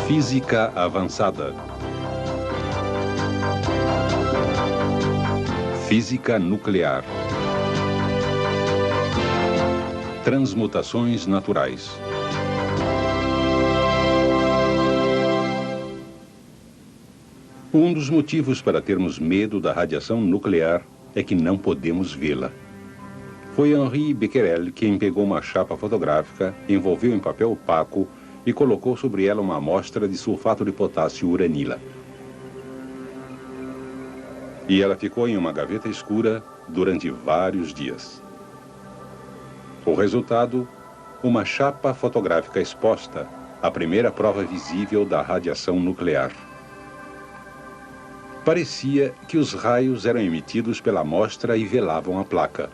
Física avançada. Física nuclear. Transmutações naturais. Um dos motivos para termos medo da radiação nuclear é que não podemos vê-la. Foi Henri Becquerel quem pegou uma chapa fotográfica, envolveu em papel opaco e colocou sobre ela uma amostra de sulfato de potássio uranila. E ela ficou em uma gaveta escura durante vários dias. O resultado, uma chapa fotográfica exposta, a primeira prova visível da radiação nuclear. Parecia que os raios eram emitidos pela amostra e velavam a placa.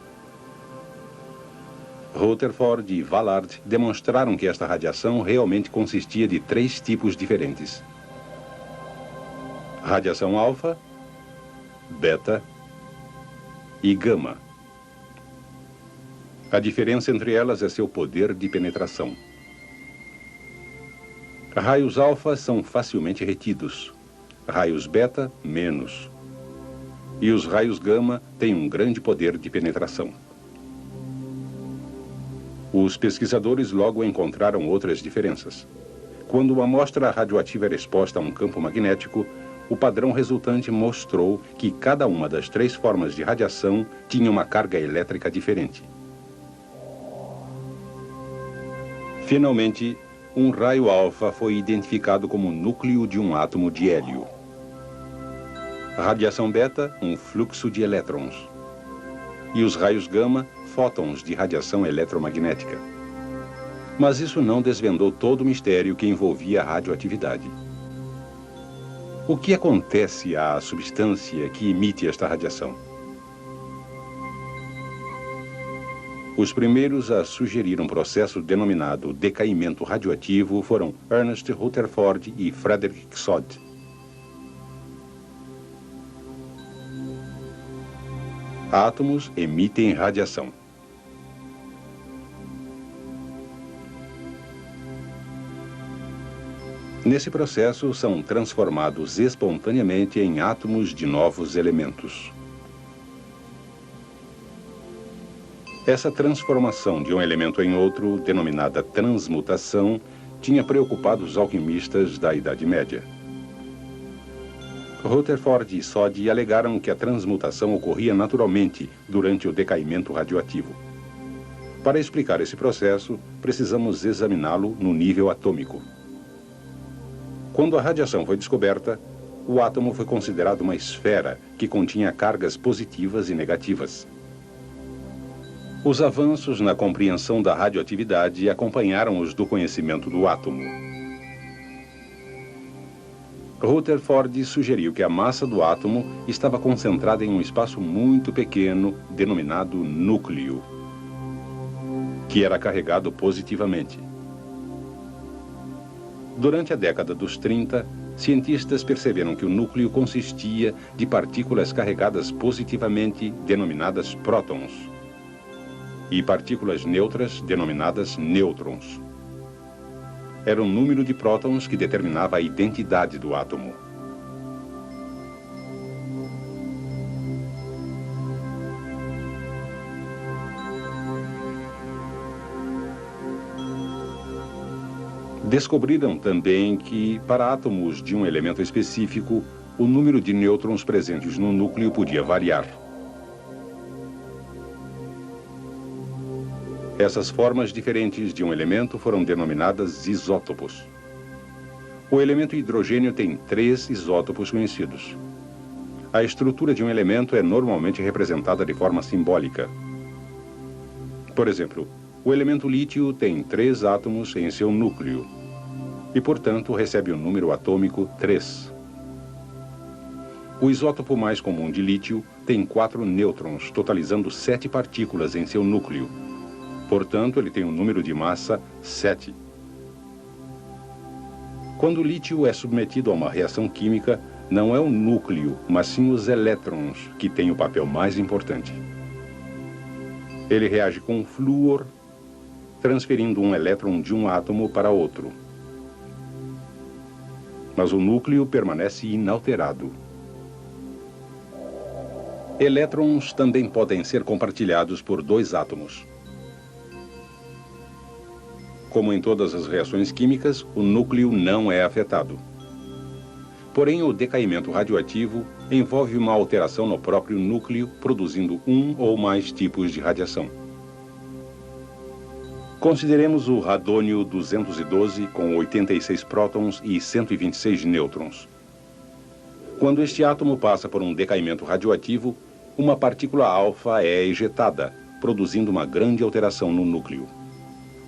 Rutherford e Vallard demonstraram que esta radiação realmente consistia de 3 tipos diferentes: radiação alfa, beta e gama. A diferença entre elas é seu poder de penetração. Raios alfa são facilmente retidos, raios beta, menos. E os raios gama têm um grande poder de penetração. Os pesquisadores logo encontraram outras diferenças. Quando uma amostra radioativa era exposta a um campo magnético, o padrão resultante mostrou que cada uma das 3 formas de radiação tinha uma carga elétrica diferente. Finalmente, um raio alfa foi identificado como o núcleo de um átomo de hélio. A radiação beta, um fluxo de elétrons. E os raios gama, fótons de radiação eletromagnética. Mas isso não desvendou todo o mistério que envolvia a radioatividade. O que acontece à substância que emite esta radiação? Os primeiros a sugerir um processo denominado decaimento radioativo foram Ernest Rutherford e Frederick Soddy. Átomos emitem radiação. Nesse processo, são transformados espontaneamente em átomos de novos elementos. Essa transformação de um elemento em outro, denominada transmutação, tinha preocupado os alquimistas da Idade Média. Rutherford e Soddy alegaram que a transmutação ocorria naturalmente durante o decaimento radioativo. Para explicar esse processo, precisamos examiná-lo no nível atômico. Quando a radiação foi descoberta, o átomo foi considerado uma esfera que continha cargas positivas e negativas. Os avanços na compreensão da radioatividade acompanharam os do conhecimento do átomo. Rutherford sugeriu que a massa do átomo estava concentrada em um espaço muito pequeno, denominado núcleo, que era carregado positivamente. Durante a década dos 30, cientistas perceberam que o núcleo consistia de partículas carregadas positivamente, denominadas prótons, e partículas neutras, denominadas nêutrons. Era o número de prótons que determinava a identidade do átomo. Descobriram também que, para átomos de um elemento específico, o número de nêutrons presentes no núcleo podia variar. Essas formas diferentes de um elemento foram denominadas isótopos. O elemento hidrogênio tem 3 isótopos conhecidos. A estrutura de um elemento é normalmente representada de forma simbólica. Por exemplo, o elemento lítio tem 3 átomos em seu núcleo e, portanto, recebe o número atômico 3. O isótopo mais comum de lítio tem 4 nêutrons, totalizando 7 partículas em seu núcleo. Portanto, ele tem um número de massa 7. Quando o lítio é submetido a uma reação química, não é o núcleo, mas sim os elétrons que têm o papel mais importante. Ele reage com o flúor, transferindo um elétron de um átomo para outro. mas o núcleo permanece inalterado. Elétrons também podem ser compartilhados por dois átomos. Como em todas as reações químicas, o núcleo não é afetado. Porém, o decaimento radioativo envolve uma alteração no próprio núcleo, produzindo um ou mais tipos de radiação. Consideremos o radônio-212 com 86 prótons e 126 nêutrons. Quando este átomo passa por um decaimento radioativo, uma partícula alfa é ejetada, produzindo uma grande alteração no núcleo.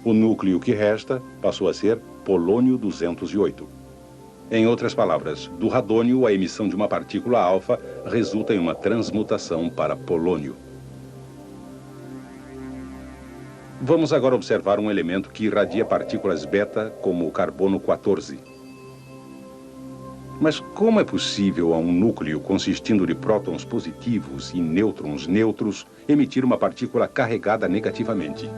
O núcleo que resta passou a ser polônio-208. Em outras palavras, do radônio, a emissão de uma partícula alfa resulta em uma transmutação para polônio. Vamos agora observar um elemento que irradia partículas beta, como o carbono 14. Mas como é possível a um núcleo consistindo de prótons positivos e nêutrons neutros emitir uma partícula carregada negativamente?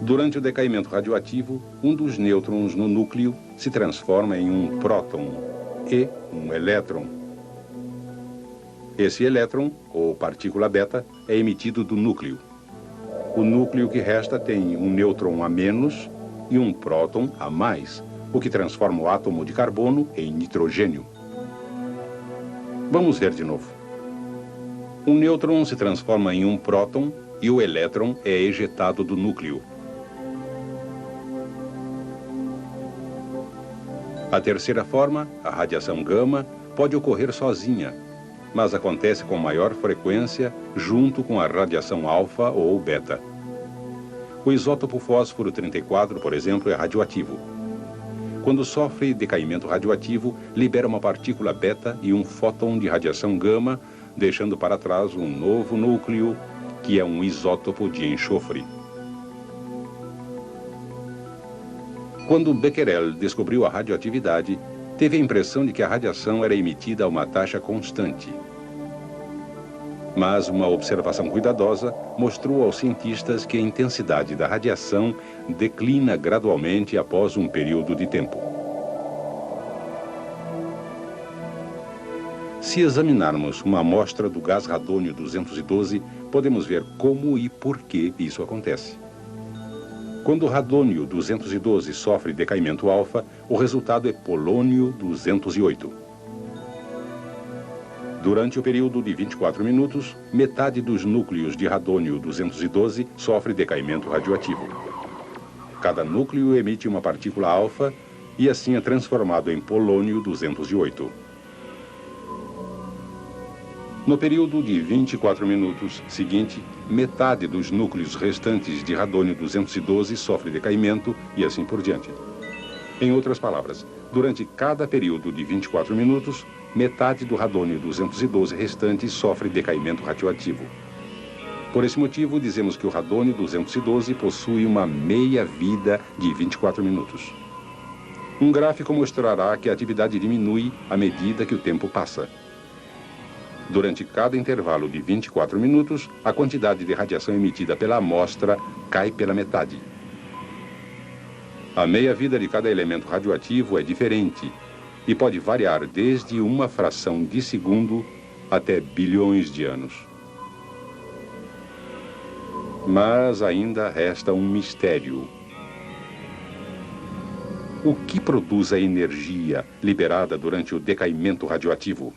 Durante o decaimento radioativo, um dos nêutrons no núcleo se transforma em um próton e um elétron. Esse elétron, ou partícula beta, é emitido do núcleo. O núcleo que resta tem um nêutron a menos e um próton a mais, o que transforma o átomo de carbono em nitrogênio. Vamos ver de novo. Um nêutron se transforma em um próton e o elétron é ejetado do núcleo. A terceira forma, a radiação gama, pode ocorrer sozinha, mas acontece com maior frequência junto com a radiação alfa ou beta. O isótopo fósforo 34, por exemplo, é radioativo. Quando sofre decaimento radioativo, libera uma partícula beta e um fóton de radiação gama, deixando para trás um novo núcleo, que é um isótopo de enxofre. Quando Becquerel descobriu a radioatividade, teve a impressão de que a radiação era emitida a uma taxa constante. Mas uma observação cuidadosa mostrou aos cientistas que a intensidade da radiação declina gradualmente após um período de tempo. Se examinarmos uma amostra do gás radônio-212, podemos ver como e por que isso acontece. Quando o radônio-212 sofre decaimento alfa, o resultado é polônio-208. Durante o período de 24 minutos, metade dos núcleos de radônio-212 sofre decaimento radioativo. Cada núcleo emite uma partícula alfa e assim é transformado em polônio-208. No período de 24 minutos seguinte, metade dos núcleos restantes de radônio-212 sofre decaimento e assim por diante. Em outras palavras, durante cada período de 24 minutos, metade do radônio-212 restante sofre decaimento radioativo. Por esse motivo, dizemos que o radônio-212 possui uma meia-vida de 24 minutos. Um gráfico mostrará que a atividade diminui à medida que o tempo passa. Durante cada intervalo de 24 minutos, a quantidade de radiação emitida pela amostra cai pela metade. A meia-vida de cada elemento radioativo é diferente e pode variar desde uma fração de segundo até bilhões de anos. Mas ainda resta um mistério. O que produz a energia liberada durante o decaimento radioativo?